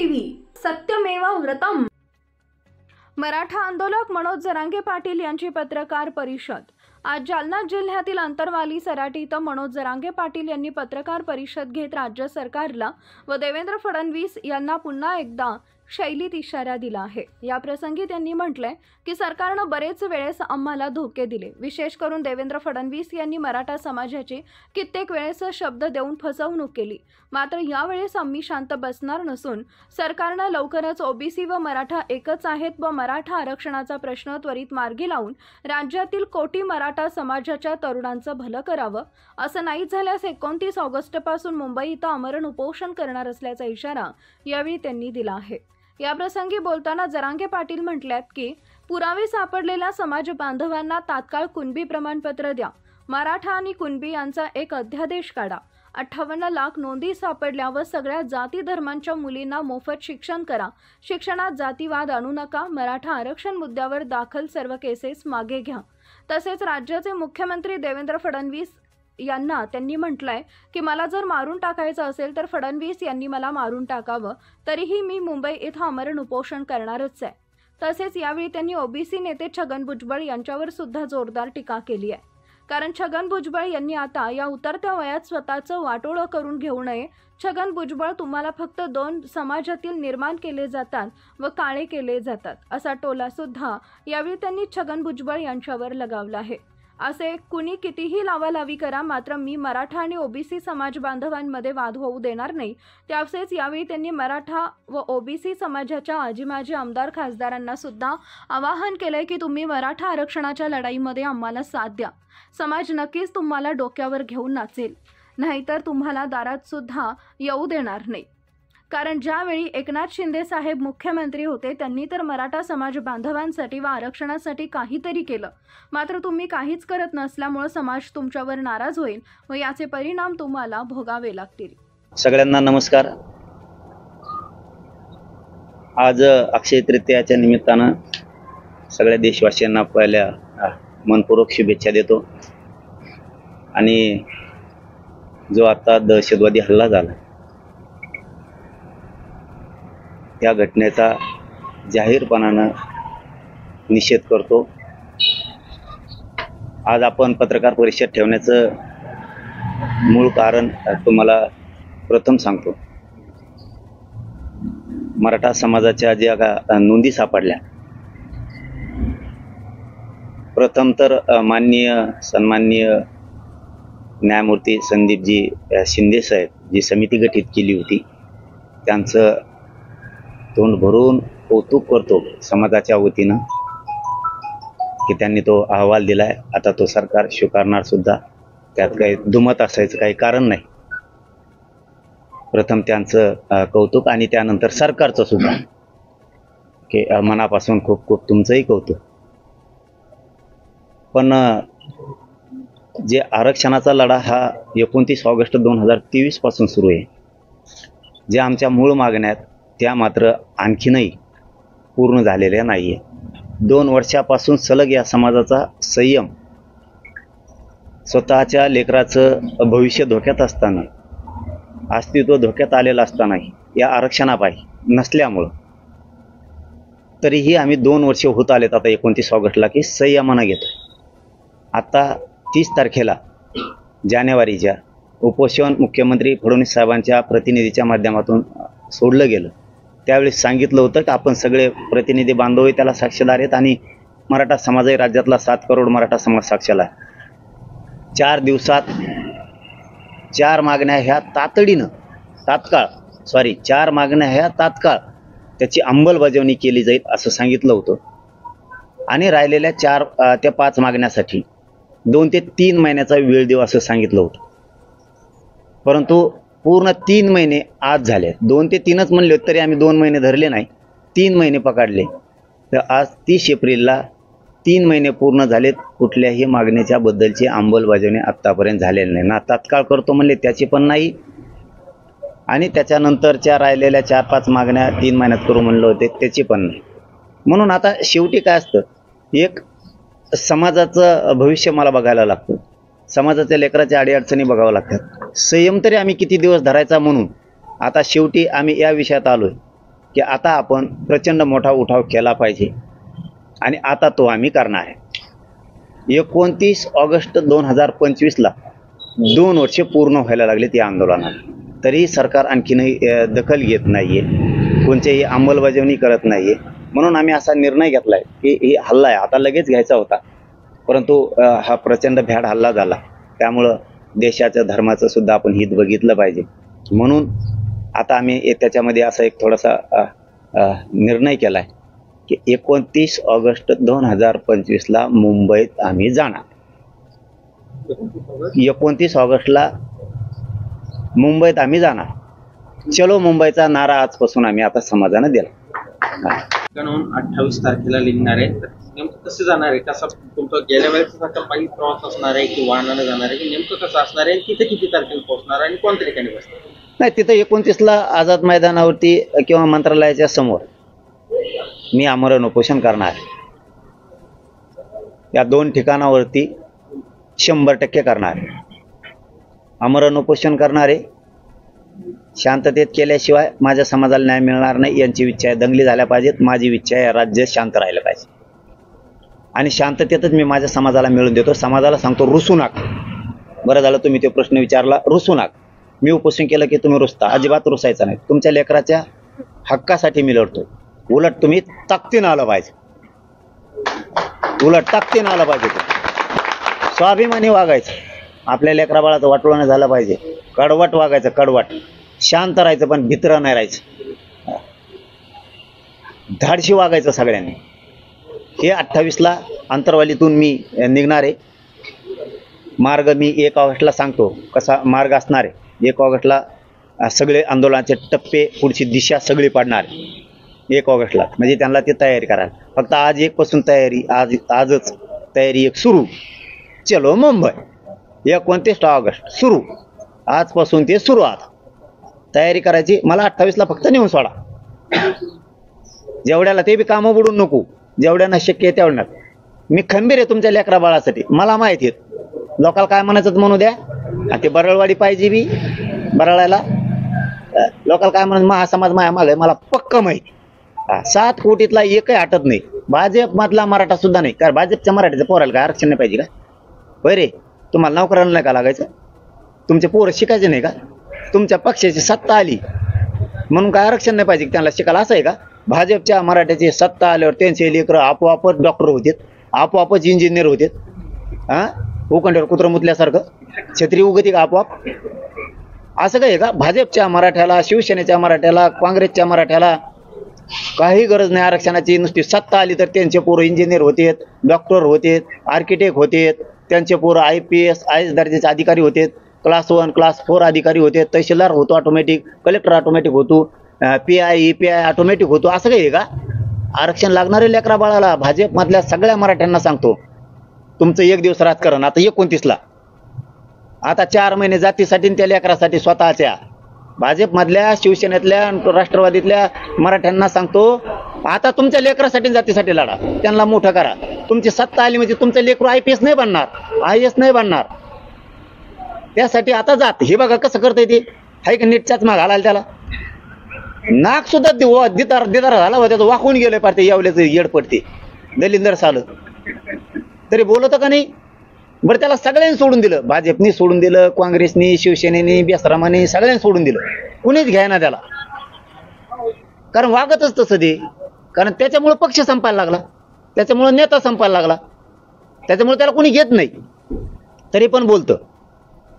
TV सत्यमेव व्रतम। मराठा आंदोलक मनोज जरांगे पाटील यांची पत्रकार परिषद। आज जालना जिल्ह्यातील अंतरवाली सराटी इथं मनोज जरांगे पाटील यांनी पत्रकार परिषद घेत राज्य सरकारला व देवेंद्र फडणवीस यांना पुन्हा एकदा शैलीत इशारा दिला आहे। या प्रसंगी त्यांनी म्हटले की सरकारने बरेच वेळेस आम्हाला धोके दिले, विशेष करून देवेंद्र फडणवीस यांनी मराठा समाजाची कित्येक वेळेस शब्द देऊन फसवणूक केली। मात्र यावेळेस आम्ही शांत बसणार नसून सरकारने लवकरच ओबीसी व मराठा एकच आहेत व मराठा आरक्षणाचा प्रश्न त्वरित मार्गी लावून राज्यातील कोटी मराठा समाजाच्या तरुणांचं भलं करावं। असं नाही झाल्यास 29 ऑगस्ट पासून मुंबई इथं आमरण उपोषण करणार असल्याचा इशारा यावेळी त्यांनी दिला आहे। या प्रसंगी बोलताना जरांगे पाटील म्हटल्यात की पुरावे सापडलेल्या समाज बांधवांना तात्काळ कुणबी प्रमाणपत्र द्या, मराठा आणि कुणबी यांचा एक अध्यादेश काढा, 58 लाख नोंदी सापडल्या व सगळ्या जाती धर्मांच्या मुलींना मोफत शिक्षण करा, शिक्षणात जातीवाद आणू नका, मराठा आरक्षण मुद्द्यावर दाखल सर्व केसेस मागे घ्या। तसेच राज्याचे मुख्यमंत्री देवेंद्र फडणवीस यांना त्यांनी म्हटलंय की मला जर मारून टाकायचं असेल तर फडणवीस यांनी मला मारून टाकावं, तरीही मी मुंबई इथं आमरण उपोषण करणारच आहे। तसेच यावेळी त्यांनी ओबीसी नेते छगन भुजबळ यांच्यावर सुद्धा जोरदार टीका केली आहे, कारण छगन भुजबळ यांनी आता या उतरत्या वयात स्वतःचं वाटोळं करून घेऊ नये। छगन भुजबळ तुम्हाला फक्त 2 समाजातील निर्माण केले जातात व काळे केले जातात असा टोला सुद्धा यावेळी त्यांनी छगन भुजबळ यांच्यावर लगावला आहे। असे कुणी कितीही लावालावी करा, मात्र मी मराठा आणि ओबीसी समाज बांधवांमध्ये वाद होऊ देणार नाही। त्यावेळेस यावेळी त्यांनी मराठा व ओबीसी समाजाच्या आजी-माजी आमदार खासदारांना सुद्धा आवाहन केले की तुम्ही मराठा आरक्षणाच्या लढाईमध्ये आम्हाला साथ द्या। समाज नक्कीच तुम्हाला डोक्यावर घेऊन नाचेल, नाहीतर तुम्हाला दारात सुद्धा येऊ देणार नाही। कारण ज्यावेळी एकनाथ शिंदे साहेब मुख्यमंत्री होते त्यांनी तर मराठा समाज बांधवांसाठी व आरक्षणासाठी काहीतरी केलं, मात्र तुम्ही काहीच करत नसल्यामुळे समाज तुमच्यावर नाराज होईल व याचे परिणाम तुम्हाला भोगावे लागतील। सगळ्यांना नमस्कार। आज अक्षय तृतीयाच्या निमित्तानं सगळ्या देशवासियांना पहिल्या मनपूर्वक शुभेच्छा देतो। आणि जो आता दहशतवादी हल्ला झाला या घटनेचा जाहीरपणानं निषेध करतो। आज आपण पत्रकार परिषद ठेवण्याचं मूळ कारण तुम्हाला प्रथम सांगतो। मराठा समाजाच्या ज्या नोंदी सापडल्या, प्रथम तर माननीय सन्माननीय न्यायमूर्ती संदीपजी शिंदे साहेब जी समिती गठीत केली होती त्यांचं तोंड भरून कौतुक करतो समाजाच्या वतीनं की त्यांनी तो अहवाल दिलाय। आता तो सरकार स्वीकारणार सुद्धा, त्यात काही दुमत असायचं काही कारण नाही। प्रथम त्यांचं कौतुक आणि त्यानंतर सरकारचं सुद्धा की मनापासून खूप खूप तुमचंही कौतुक। पण जे आरक्षणाचा लढा हा 29 ऑगस्ट 2023 पासून सुरू आहे। जे आमच्या मूळ मागण्या आहेत त्या मात्र आणखीनही पूर्ण झालेल्या नाही आहे। 2 वर्षापासून सलग या समाजाचा संयम, स्वतःच्या लेकराचं भविष्य धोक्यात असताना, अस्तित्व धोक्यात आलेलं असतानाही या आरक्षणापायी नसल्यामुळं तरीही आम्ही 2 वर्ष होत आलेत आता 29 ऑगस्टला की संयमानं घेतो। आता 30 तारखेला जानेवारीच्या उपोषण मुख्यमंत्री फडणवीस साहेबांच्या प्रतिनिधीच्या माध्यमातून सोडलं गेलं। त्यावेळी सांगितलं होतं की आपण सगळे प्रतिनिधी बांधव त्याला साक्षीदार आहेत आणि मराठा समाजही राज्यातला 7 करोड मराठा समाज साक्षीला आहे। 4 दिवसात 4 मागण्या ह्या तात्काळ त्याची अंमलबजावणी केली जाईल असं सांगितलं होतं। आणि राहिलेल्या 4 ते 5 मागण्यासाठी 2 ते 3 महिन्याचा वेळ देऊ असं सांगितलं होतं। परंतु पूर्ण 3 महिने आज झाले। 2 ते 3च म्हणले तरी आम्ही 2 महिने धरले नाही, 3 महिने पकडले। तर आज 30 एप्रिलला 3 महिने पूर्ण झालेत, कुठल्याही मागणीच्या बद्दलची अंमलबजावणी आत्तापर्यंत झालेली नाही। ना तात्काळ करतो म्हणले त्याची पण नाही, आणि त्याच्यानंतरच्या राहिलेल्या 4-5 मागण्या 3 महिन्यात करू म्हणलं होते त्याची पण नाही। म्हणून आता शेवटी काय असतं, एक समाजाचं भविष्य मला बघायला लागतं, समाजाच्या लेकराच्या अडीअडचणी बघावं लागतात। संयम तरी आम्ही किती दिवस धरायचा, म्हणून आता शेवटी आम्ही या विषयात आलोय की आता आपण प्रचंड मोठा उठाव केला पाहिजे आणि आता तो आम्ही करणार आहे. 29 ऑगस्ट 2025ला 2 वर्षे पूर्ण व्हायला लागले या आंदोलनाला, तरी सरकार आणखीनही दखल घेत नाहीये, कोणत्याही अंमलबजावणी करत नाहीये. म्हणून आम्ही असा निर्णय घेतलाय की ही हल्ला आहे आता लगेच घ्यायचा होता, परंतु हा प्रचंड भ्याड हल्ला झाला. त्यामुळं देशाच्या धर्माचं सुद्धा आपण हित बघितलं पाहिजे. म्हणून आता आम्ही त्याच्यामध्ये असा एक थोडासा निर्णय केलाय की 29 ऑगस्ट 2025ला मुंबईत आम्ही जाणार. 29 ऑगस्टला मुंबईत आम्ही जाणार. चलो मुंबईचा नारा आजपासून आम्ही आता समाजानं दिला. 28 तारखेला निघणार आहे, तर नेमकं कसं जाणार आहे? कसं तुमचं गेल्या वेळेचा पायी प्रवास असणार आहे की वाहनानं जाणार आहे, की नेमकं कसं असणार आहे? तिथे किती तारखेला पोहोचणार आणि कोणत्या ठिकाणी बसणार? नाही, तिथं 29ला आझाद मैदानावरती किंवा मंत्रालयाच्या समोर मी आमरण उपोषण करणार आहे. या 2 ठिकाणावरती 100% करणार आहे. आमरण उपोषण करणारे शांततेत केल्याशिवाय माझ्या समाजाला न्याय मिळणार नाही. यांची इच्छा आहे दंगली झाल्या पाहिजेत, माझी इच्छा आहे राज्य शांत राहिलं पाहिजे आणि शांततेतच मी माझ्या समाजाला मिळून देतो. समाजाला सांगतो रुसू नका. बरं झालं तुम्ही तो प्रश्न विचारला, रुसू नका. मी उपोषण केलं की तुम्ही रुसता, अजिबात रुसायचं नाही. तुमच्या लेकराच्या हक्कासाठी मी लढतो. उलट तुम्ही ताकदीनं आलं पाहिजे, उलट ताकदीनं आलं पाहिजे. स्वाभिमानी वागायचं, आपल्या लेकरा बाळाचं वाटोळं नाही झालं पाहिजे. कडवट वागायचं, कडवट. शांत राहायचं पण भित्र नाही राहायचं. धाडशी वागायचं सगळ्यांनी. हे 28ला अंतरवालीतून मी निघणार आहे. मार्ग मी 1 ऑगस्टला सांगतो कसा मार्ग असणार आहे. 1 ऑगस्टला सगळे आंदोलनाचे टप्पे, पुढची दिशा सगळी पाडणार 1 ऑगस्टला. म्हणजे त्यांना ती तयारी करायला फक्त आज 1 पासून तयारी, आजच तयारी 1 सुरू. चलो मुंबई 29 ऑगस्ट सुरू. आजपासून ते सुरू. आता तयारी करायची. मला 28ला फक्त नेऊन सोडा. जेवढ्याला ते बी कामं बुडून नको, जेवढ्यांना शक्य आहे तेवढ्यात. मी खंबीर आहे तुमच्या लेकरा बाळासाठी. मला माहिती आहे लोकांना काय म्हणायचं म्हणू द्या. ते बरळवाडी पाहिजे बी बरळायला, लोकांना काय म्हणत महासमाज माया मागे मला पक्क माहिती. 7 कोटीतला एकही हटत नाही. भाजप मधला मराठा सुद्धा नाही. कारण भाजपच्या मराठीचं पोरायला काय आरक्षण नाही पाहिजे का? बरे तुम्हाला नोकराला नाही का लागायचं? तुमचे पोरं शिकायचे नाही का? तुमच्या पक्षाची सत्ता आली म्हणून काय आरक्षण नाही पाहिजे त्यांना शिकायला, असं आहे का? भाजपच्या मराठ्याची सत्ता आल्यावर त्यांचे लेकरं आपोआपच डॉक्टर होतेत, आपोआपच इंजिनियर होतेत. उकंड्यावर कुत्रं मुतल्यासारखं छत्री उगती का आपोआप? असं काय आहे का? भाजपच्या मराठ्याला, शिवसेनेच्या मराठ्याला, काँग्रेसच्या मराठ्याला काही गरज नाही आरक्षणाची. नुसती सत्ता आली तर त्यांचे पोरं इंजिनियर होतेत, डॉक्टर होतेत, आर्किटेक्ट होतेत, त्यांचे पोरं IPS IAS दर्जाचे अधिकारी होतेत, क्लास 1 क्लास 4 अधिकारी होते, तहसीलदार होतो ऑटोमॅटिक, कलेक्टर ऑटोमॅटिक होतो, PI EPI ऑटोमॅटिक होतो. असं काही आहे का? आरक्षण लागणारे लेकरा बाळाला. भाजपमधल्या सगळ्या मराठ्यांना सांगतो तुमचं 1 दिवस राजकारण. आता 29ला आता 4 महिने जातीसाठी त्या लेकरासाठी स्वतःच्या. भाजपमधल्या, शिवसेनेतल्या, राष्ट्रवादीतल्या मराठ्यांना सांगतो आता तुमच्या लेकरासाठी जातीसाठी लढा. त्यांना मोठं करा. तुमची सत्ता आली म्हणजे तुमचं लेकरू IPS नाही बनणार, IAS नाही बनणार. त्यासाठी आता जात. हे बघा कसं करता येते. हाय का नीटच्याच माग घालायला त्याला. नाक सुद्धा दिदार झाला होता, त्याचं वाकून गेलं पारते यावल्याचं येड पडते दलिंदर साल तरी बोलत का नाही? बरं त्याला सगळ्यांनी सोडून दिलं. भाजपनी सोडून दिलं, काँग्रेसनी, शिवसेनेनी, बेसरामानी सगळ्यांनी सोडून दिलं. कुणीच घ्यायना त्याला. कारण वागतच तसं ते. कारण त्याच्यामुळे पक्ष संपायला लागला, त्याच्यामुळे नेता संपायला लागला, त्याच्यामुळे त्याला कोणी घेत नाही. तरी पण बोलतं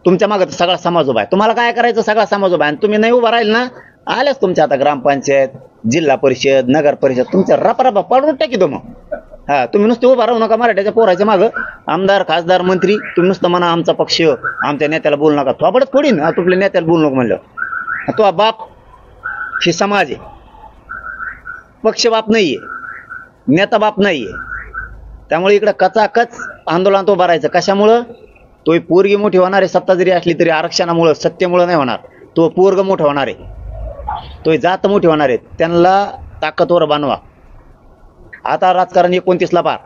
तुमच्या मागं सगळा समाज उभा आहे. तुम्हाला काय करायचं? सगळा समाज उभा आहे. तुम्ही नाही उभा राहील ना, आल्याच तुमच्या आता ग्रामपंचायत, जिल्हा परिषद, नगर परिषद तुमच्या रपा पाडून टाकी. मग तुम्ही नुसते उभा राहू नका मराठ्याच्या पोराच्या मागं. आमदार, खासदार, मंत्री तुम्ही नुसतं म्हणा आमचा पक्ष, आमच्या नेत्याला बोलू नका. तो आपणच फोडीन तुपल्या नेत्याला बोलू नको म्हणलं. तो बाप हे समाज आहे, पक्ष बाप नाहीये, नेता बाप नाहीये. त्यामुळे इकडे कचाकच आंदोलन तो भरायचं. कशामुळं? तो पोरगी मोठी होणार आहे. सत्ता जरी असली तरी आरक्षणामुळं, सत्तेमुळं नाही होणार. तो पोरग मोठं होणार आहे, तो जात मोठी होणार आहे. त्यांना ताकदवर बनवा. आता राजकारण 29ला पार.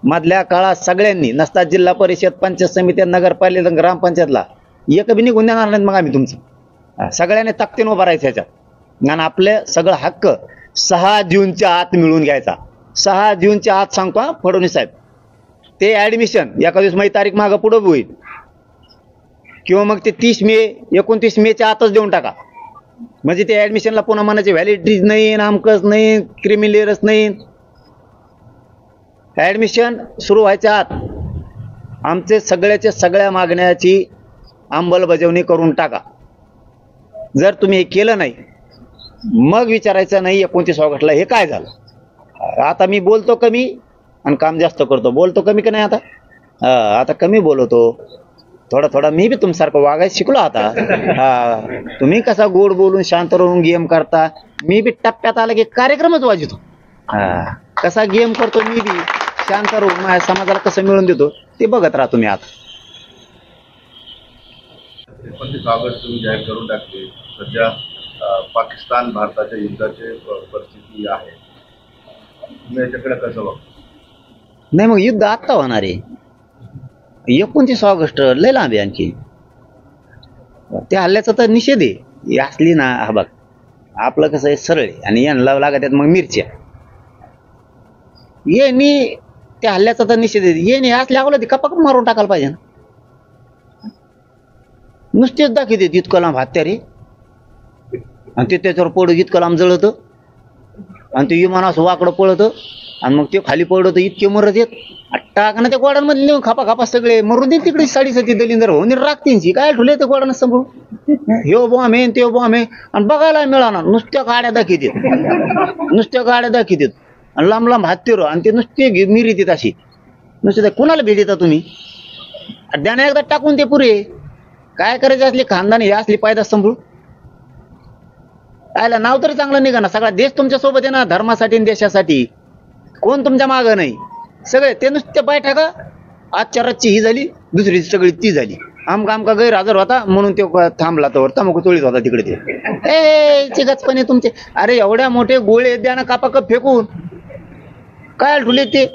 मधल्या काळात सगळ्यांनी नसता जिल्हा परिषद, पंचायत समित्या, नगरपालिका, ग्रामपंचायतला एक बी निघून देणार नाहीत. मग आम्ही तुमचं सगळ्यांनी ताकदीनं उभं राहायचं ह्याच्यात. आणि आपले सगळं हक्क 6 जूनच्या आत मिळून घ्यायचा. 6 जूनच्या आत सांगतो हा फडणवीस साहेब. ते ऍडमिशन एका दिवस माझी तारीख मागं पुढं होईल किंवा मग ते 30 मे 29 मेच्या आतच देऊन टाका. म्हणजे ते ऍडमिशनला पुन्हा मनाची व्हॅलिडिटी नाही, नामकच नाही, क्रिमिलेअरच नाही. ऍडमिशन सुरू व्हायच्या आत आमचे सगळ्या मागण्याची अंमलबजावणी करून टाका. जर तुम्ही हे केलं नाही मग विचारायचं नाही 29 ऑगस्टला हे काय झालं. आता मी बोलतो कमी आणि काम जास्त करतो. बोलतो कमी की नाही आता कमी बोलतो. थोडा मी बी तुमच्यासारखं वागायला शिकलो आता. तुम्ही कसा गोड बोलून शांत राहून गेम करता, मी बी टप्प्यात आला की कार्यक्रमच वाजवतो. कसा गेम करतो मी बी शांत राहून माझ्या समाजाला कसं मिळून देतो ते बघत राहा तुम्ही. आता 29 ऑगस्ट तुम्ही जाहीर करून टाकले. सध्या पाकिस्तान भारताच्या युद्धाची परिस्थिती आहे. तुम्ही याच्याकडे कसं बघता? नाही मग युद्ध आत्ता होणार आहे. 29 ऑगस्ट लय लांब आहे आणखी. त्या हल्ल्याचा तर निषेध आहे. ही असली ना हा बघ आपलं कसं आहे सरळ आहे आणि यांना लागत आहेत मग मिरच्या. येणी त्या हल्ल्याचा तर निषेध आहे. येणे असल्या अगोदर ती कपाकप मारून टाकायला पाहिजे ना. नुसतेच दाखवते इतकं लांब हत्यारे आणि ते त्याच्यावर पडत इतकं लांब जळतं आणि ते विमान असं वाकडं पळतं आणि मग ते खाली पडत इतके मरत येत टाकणं त्या गोडांमध्ये नेऊन खापा सगळे मरून देईल तिकडे. 7.5 दलिंदर होऊन राखतींची काय ठुले ते गोडानं समोर ह्यो बॉम्ब आहे ते बॉम्ब आहे आणि बघायला मिळाला. नुसत्या गाड्या दाखवतात आणि लांब लांब हत्तीर आणि ते नुसते मिरी देत अशी. नुसते कुणाला भेट देता तुम्ही? द्याने एकदा टाकून ते पुरे काय करायचे असले खानदानी हे असली पायदा संभळून आयला नाव तरी चांगलं निघा ना. सगळा देश तुमच्या सोबत आहे ना धर्मासाठी आणि देशासाठी. कोण तुमच्या मागं नाही. सगळे ते नुसते पाय टाका. आजच्या रातची ही झाली दुसरी सगळी ती झाली. आमका गैरहजर होता म्हणून ते थांबला तर तंबाखू चोळीत होता तिकडे ते चिगचपणे तुमचे. अरे एवढ्या मोठे गोळे द्या ना कापाकप फेकून काय ठुले ते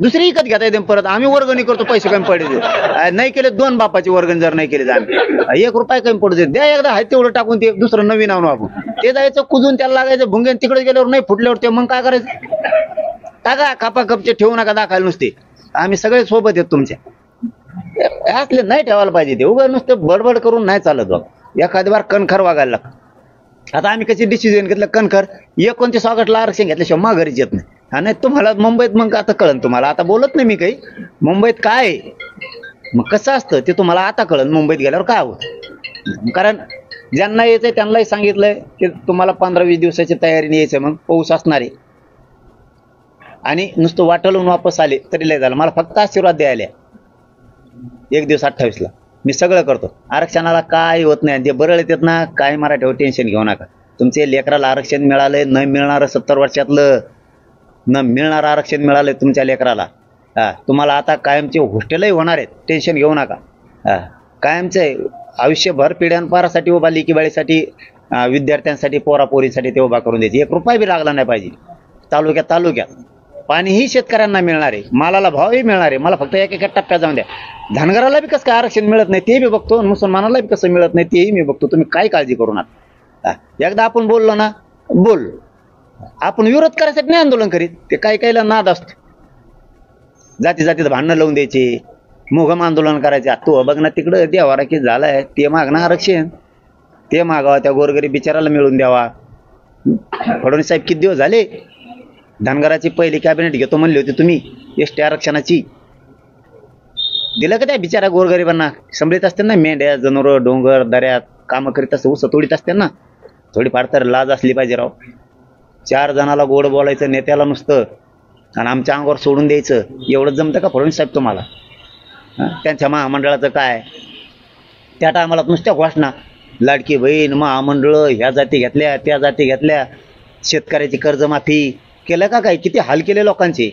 दुसरी विकत घेता येते परत. आम्ही वर्गणी करतो पैसे कमी पडले नाही केले 2 बापाची वर्गणी जर नाही केली तर आम्ही 1 रुपया कमी पडू द्या एकदा आहे तेवढं टाकून ते दुसरं नवीन आणू आपण. ते जायचं कुजून त्याला लागायचं भुंगेन तिकडे गेल्यावर नाही फुटल्यावर ते मग काय करायचं. टाका कापाकपचे ठेवू नका दाखवायला नुसते. आम्ही सगळे सोबत आहेत तुमच्या. असले नाही ठेवायला पाहिजे ते उगा नुसते बडबड करून नाही चालत बघ. एखादी बार कणखर वागायला लागतं. आता आम्ही कशी डिसिजन घेतलं कणखर 29 ऑगस्टला आरक्षण घेतल्याशिवाय माघारीच येत नाही. नाही तुम्हाला मुंबईत मग आता कळन. तुम्हाला आता बोलत नाही मी काही मुंबईत काय आहे मग कसं असतं ते तुम्हाला आता कळन मुंबईत गेल्यावर काय होतं. कारण ज्यांना यायचंय त्यांनाही सांगितलंय की तुम्हाला 15-20 दिवसाची तयारीने यायचं. मग पाऊस असणार आहे आणि नुसतं वाटलून वापस आले तरी लय झालं. मला फक्त आशीर्वाद द्यायला 1 दिवस 28ला मी सगळं करतो. आरक्षणाला काय होत नाही. ते बरं येतात ना काय मराठीवर टेन्शन घेऊ नका. तुमचे लेकराला आरक्षण मिळालंय न मिळणारं 70 वर्षातलं न मिळणारं आरक्षण मिळालंय तुमच्या लेकराला. तुम्हाला आता कायमचे हॉस्टेलही होणार आहेत टेन्शन घेऊ नका. कायमचे आयुष्यभर पिढ्यांपारासाठी उभा लेकीबाळीसाठी विद्यार्थ्यांसाठी पोरापोरीसाठी ते उभा करून द्यायचे. 1 रुपया बी लागला नाही पाहिजे. तालुक्यात पाणीही शेतकऱ्यांना मिळणार आहे. मालाला भावही मिळणार आहे. मला फक्त एका टप्प्यात जाऊन द्या. धनगराला बी कसं काय आरक्षण मिळत नाही ते बी बघतो. मुसलमानाला बी कसं मिळत नाही तेही मी बघतो. तुम्ही काय काळजी करू नका. एकदा आपण बोललो ना बोल. आपण विरोध करायसाठी नाही आंदोलन करीत. ते काहीला नाद असतो. जातीत भांडणं लावून द्यायचे मोघम आंदोलन करायचे. तू बघ ना तिकडं देवारा की झालाय ते मागणं आरक्षण ते मागावा त्या गोरगरीब बिचाराला मिळून द्यावा. फडणवीस साहेब किती दिवस झाले धनगराची पहिली कॅबिनेट घेतो म्हणली होती तुम्ही एसटी आरक्षणाची. दिलं का त्या बिचारा गोरगरिबांना? संभळीत असते ना मेंढ्या जनावर डोंगर दऱ्यात कामं करीत असते ऊस तोडीत असते ना. थोडीफार तर लाज असली पाहिजे राव. 4 जणाला गोड बोलायचं नेत्याला नुसतं आणि आमच्या अंगावर सोडून द्यायचं एवढं जमतं का फडणवीस साहेब तुम्हाला? त्यांच्या महामंडळाचं काय त्या टायमाला नुसत्या घोषणा लाडकी बहीण महामंडळ ह्या जाती घेतल्या त्या जाती घेतल्या शेतकऱ्याची कर्जमाफी केलं का काय? किती हाल केले लोकांचे.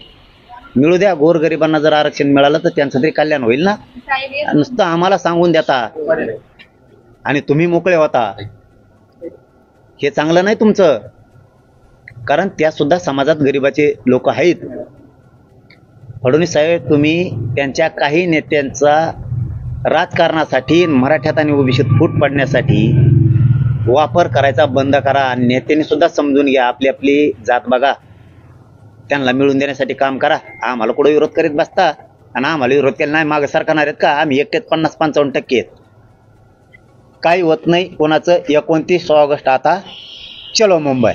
मिळू द्या गोरगरिबांना जर आरक्षण मिळालं तर त्यांचं तरी कल्याण होईल ना. नुसतं आम्हाला सांगून देता आणि तुम्ही मोकळे होता हे चांगलं नाही तुमचं. कारण त्या सुद्धा समाजात गरिबाचे लोक आहेत. फडणवीस साहेब तुम्ही त्यांच्या काही नेत्यांचा राजकारणासाठी मराठ्यात आणि ओबीसीत फूट पडण्यासाठी वापर करायचा बंद करा. नेत्यांनी सुद्धा समजून घ्या, आपली आपली जात बघा, त्यांना मिळून देण्यासाठी काम करा. आम्हाला कुठं विरोध करीत बसता आणि आम्हाला विरोध केला नाही मागे सरकारणार आहेत का? आम्ही एकटेच 50-55% आहेत. काही होत नाही कोणाचं. 29 ऑगस्ट आता चलो मुंबई.